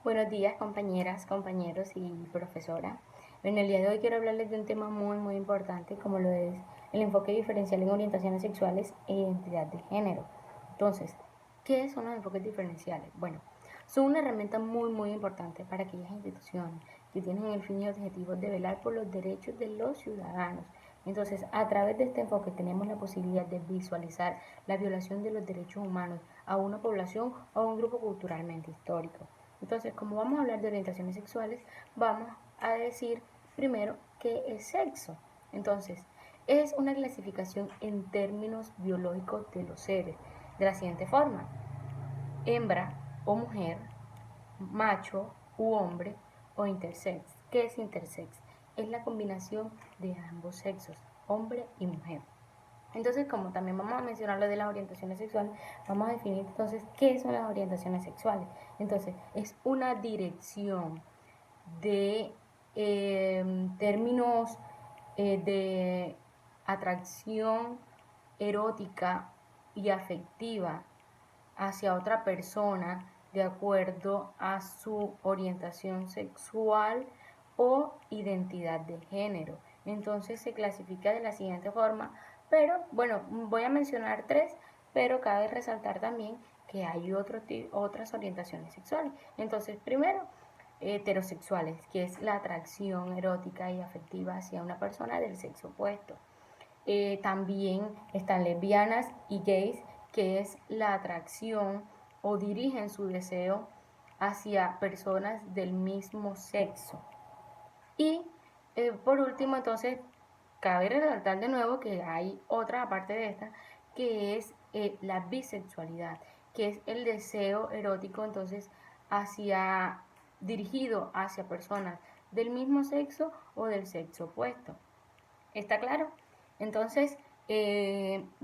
Buenos días, compañeras, compañeros y profesora. En el día de hoy quiero hablarles de un tema muy importante como lo es el enfoque diferencial en orientaciones sexuales e identidad de género. Entonces, ¿qué son los enfoques diferenciales? Bueno, son una herramienta muy importante para aquellas instituciones que tienen el fin y objetivo de velar por los derechos de los ciudadanos. Entonces, a través de este enfoque tenemos la posibilidad de visualizar la violación de los derechos humanos a una población o a un grupo culturalmente histórico. Entonces, como vamos a hablar de orientaciones sexuales, vamos a decir primero qué es sexo. Entonces, es una clasificación en términos biológicos de los seres, de la siguiente forma: hembra o mujer, macho u hombre o intersex. ¿Qué es intersex? Es la combinación de ambos sexos, hombre y mujer. Entonces, como también vamos a mencionar lo de las orientaciones sexuales, vamos a definir entonces qué son las orientaciones sexuales. Entonces, es una dirección de términos de atracción erótica y afectiva hacia otra persona de acuerdo a su orientación sexual o identidad de género. Entonces se clasifica de la siguiente forma, pero bueno, voy a mencionar tres, pero cabe resaltar también que hay otras orientaciones sexuales. Entonces, primero, heterosexuales, que es la atracción erótica y afectiva hacia una persona del sexo opuesto. También están lesbianas y gays, que es la atracción o dirigen su deseo hacia personas del mismo sexo. Y por último, entonces, cabe resaltar de nuevo que hay otra aparte de esta, que es la bisexualidad, que es el deseo erótico entonces hacia dirigido hacia personas del mismo sexo o del sexo opuesto. ¿Está claro? Entonces,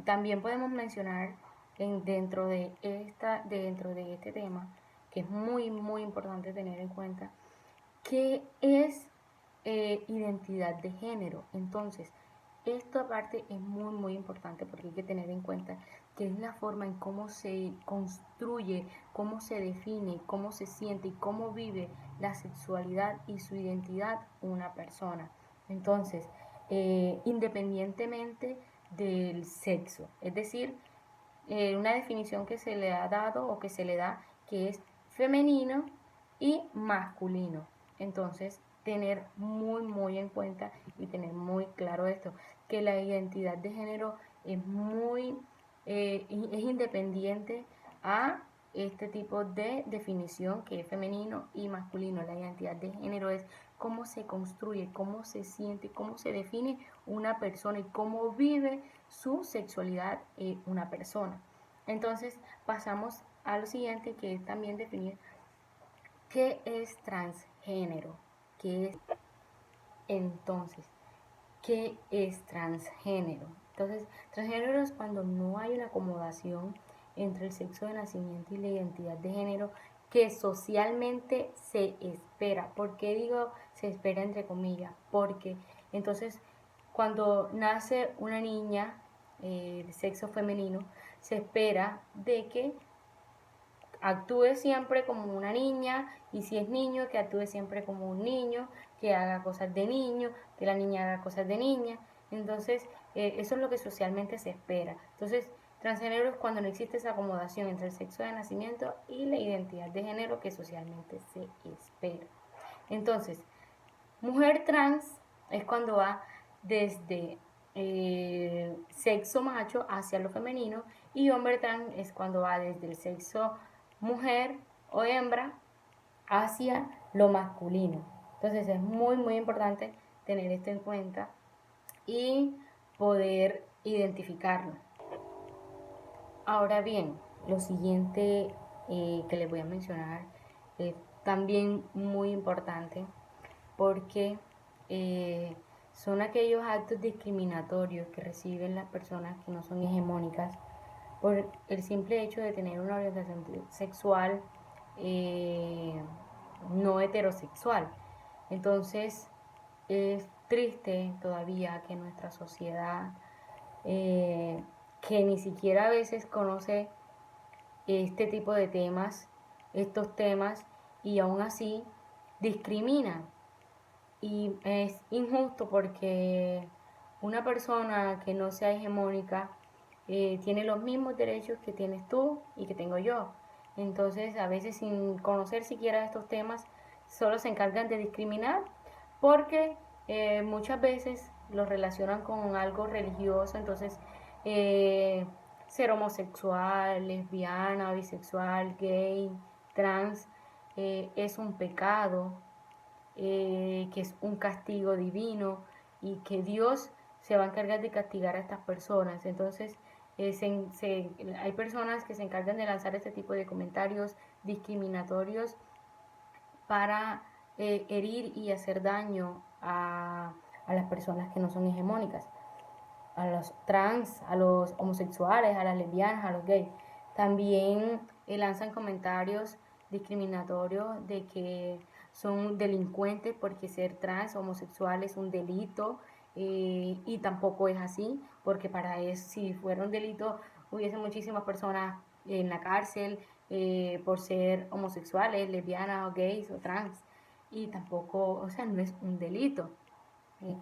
también podemos mencionar dentro de este tema, que es muy importante tener en cuenta, qué es identidad de género. Entonces, esto aparte es muy importante porque hay que tener en cuenta que es la forma en cómo se construye, cómo se define, cómo se siente y cómo vive la sexualidad y su identidad una persona. Entonces, independientemente del sexo, es decir, una definición que se le ha dado o que se le da, que es femenino y masculino. Entonces, tener muy en cuenta y tener muy claro esto, que la identidad de género es es independiente a este tipo de definición que es femenino y masculino. La identidad de género es cómo se construye, cómo se siente, cómo se define una persona y cómo vive su sexualidad una persona. Entonces pasamos a lo siguiente, que es también definir qué es transgénero. ¿Qué es entonces? ¿Qué es transgénero? Entonces, transgénero es cuando no hay una acomodación entre el sexo de nacimiento y la identidad de género que socialmente se espera. ¿Por qué digo se espera entre comillas? Porque entonces cuando nace una niña de sexo femenino, se espera de que actúe siempre como una niña, y si es niño, que actúe siempre como un niño, que haga cosas de niño, que la niña haga cosas de niña. Entonces, eso es lo que socialmente se espera. Entonces, transgénero es cuando no existe esa acomodación entre el sexo de nacimiento y la identidad de género que socialmente se espera. Entonces, mujer trans es cuando va desde sexo macho hacia lo femenino, y hombre trans es cuando va desde el sexo mujer o hembra hacia lo masculino. Entonces es muy importante tener esto en cuenta y poder identificarlo. Ahora bien, lo siguiente que les voy a mencionar es también muy importante porque eh, son aquellos actos discriminatorios que reciben las personas que no son hegemónicas por el simple hecho de tener una orientación sexual eh, no heterosexual. Entonces es triste todavía que nuestra sociedad, eh, que ni siquiera a veces conoce este tipo de temas, estos temas, y aún así discriminan. Y es injusto porque una persona que no sea hegemónica tiene los mismos derechos que tienes tú y que tengo yo. Entonces, a veces sin conocer siquiera estos temas, solo se encargan de discriminar porque muchas veces los relacionan con algo religioso. Entonces, eh, ser homosexual, lesbiana, bisexual, gay, trans, es un pecado, que es un castigo divino y que Dios se va a encargar de castigar a estas personas. Entonces, hay personas que se encargan de lanzar este tipo de comentarios discriminatorios para herir y hacer daño a las personas que no son hegemónicas, a los trans, a los homosexuales, a las lesbianas, a los gays. También lanzan comentarios discriminatorios de que son delincuentes porque ser trans, homosexual es un delito, y tampoco es así, porque para eso, si fuera un delito, hubiese muchísimas personas en la cárcel por ser homosexuales, lesbianas o gays o trans, y tampoco, o sea, no es un delito.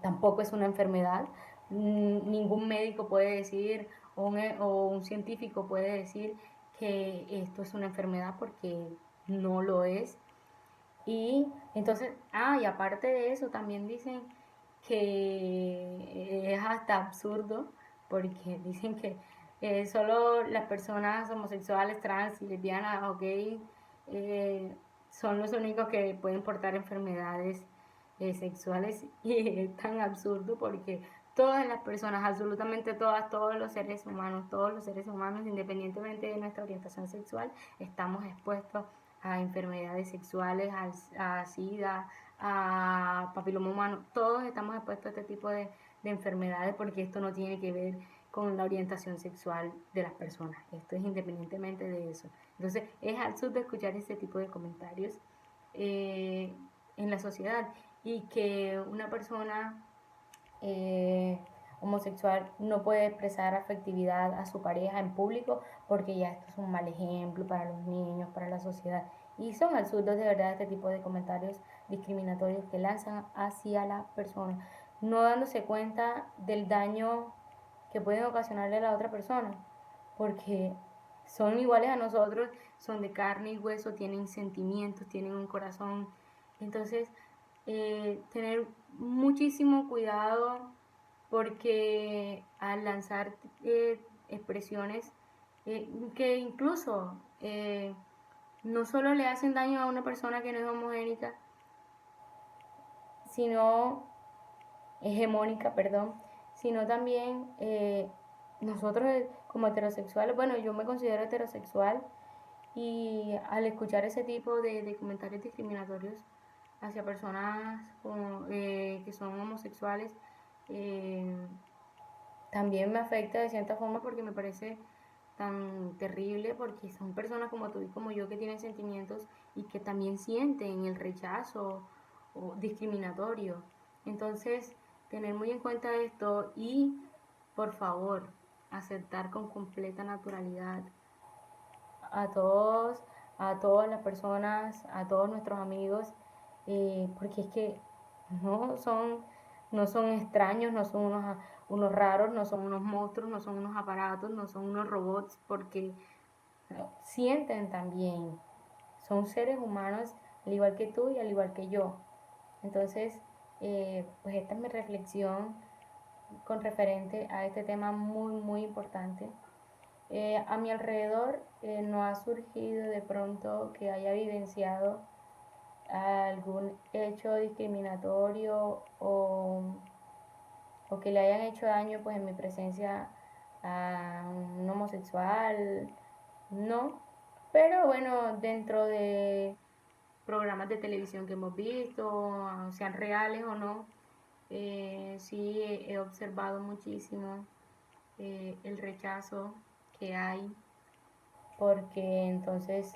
Tampoco es una enfermedad. Ningún médico puede decir o un científico puede decir que esto es una enfermedad porque no lo es. Y entonces, y aparte de eso, también dicen que es hasta absurdo porque dicen que solo las personas homosexuales, trans y lesbianas o gay eh, son los únicos que pueden portar enfermedades sexuales, y es tan absurdo porque todas las personas, absolutamente todas, todos los seres humanos, independientemente de nuestra orientación sexual, estamos expuestos a enfermedades sexuales, a SIDA, a papiloma humano. Todos estamos expuestos a este tipo de enfermedades porque esto no tiene que ver con la orientación sexual de las personas. Esto es independientemente de eso. Entonces es absurdo escuchar este tipo de comentarios en la sociedad, y que una persona eh, homosexual no puede expresar afectividad a su pareja en público porque ya esto es un mal ejemplo para los niños, para la sociedad. Y son absurdos de verdad este tipo de comentarios discriminatorios que lanzan hacia la persona, no dándose cuenta del daño que pueden ocasionarle a la otra persona, porque son iguales a nosotros, son de carne y hueso, tienen sentimientos, tienen un corazón. Entonces, tener muchísimo cuidado porque al lanzar expresiones que incluso no solo le hacen daño a una persona que no es homogénica, sino hegemónica, perdón, sino también nosotros como heterosexuales, bueno, yo me considero heterosexual, y al escuchar ese tipo de comentarios discriminatorios hacia personas que son homosexuales, eh, también me afecta de cierta forma porque me parece tan terrible, porque son personas como tú y como yo que tienen sentimientos y que también sienten el rechazo o discriminatorio. Entonces, tener muy en cuenta esto y, por favor, aceptar con completa naturalidad a todos, a todas las personas, a todos nuestros amigos, porque es que no son, no son extraños, no son unos raros, no son unos monstruos, no son unos aparatos, no son unos robots, porque sienten también, son seres humanos al igual que tú y al igual que yo. Entonces, pues esta es mi reflexión con referente a este tema muy, muy importante. A mi alrededor no ha surgido de pronto que haya vivenciado algún hecho discriminatorio o que le hayan hecho daño pues en mi presencia a un homosexual, no. Pero bueno, dentro de programas de televisión que hemos visto, sean reales o no, sí he observado muchísimo el rechazo que hay, porque entonces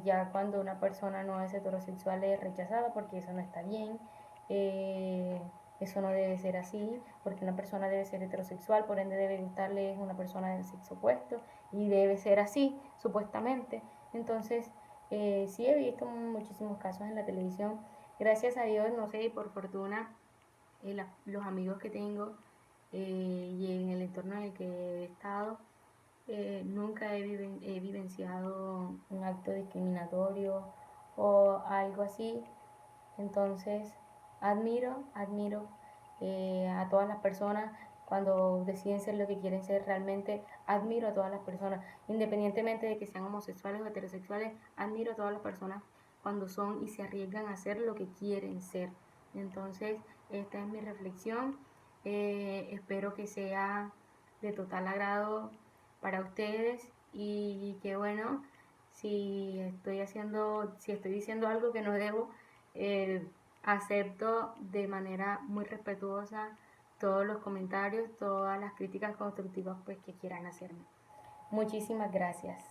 ya cuando una persona no es heterosexual es rechazada porque eso no está bien, eh, eso no debe ser así, porque una persona debe ser heterosexual, por ende debe gustarle una persona del sexo opuesto y debe ser así, supuestamente. Entonces, Sí he visto muchísimos casos en la televisión. Gracias a Dios, no sé, por fortuna, los amigos que tengo y en el entorno en el que he estado, nunca he vivenciado un acto discriminatorio o algo así. Entonces, admiro a todas las personas cuando deciden ser lo que quieren ser. Realmente admiro a todas las personas, independientemente de que sean homosexuales o heterosexuales, admiro a todas las personas cuando son y se arriesgan a ser lo que quieren ser. Entonces, esta es mi reflexión. Espero que sea de total agrado para ustedes y que bueno, si estoy diciendo algo que no debo, eh, acepto de manera muy respetuosa todos los comentarios, todas las críticas constructivas pues, que quieran hacerme. Muchísimas gracias.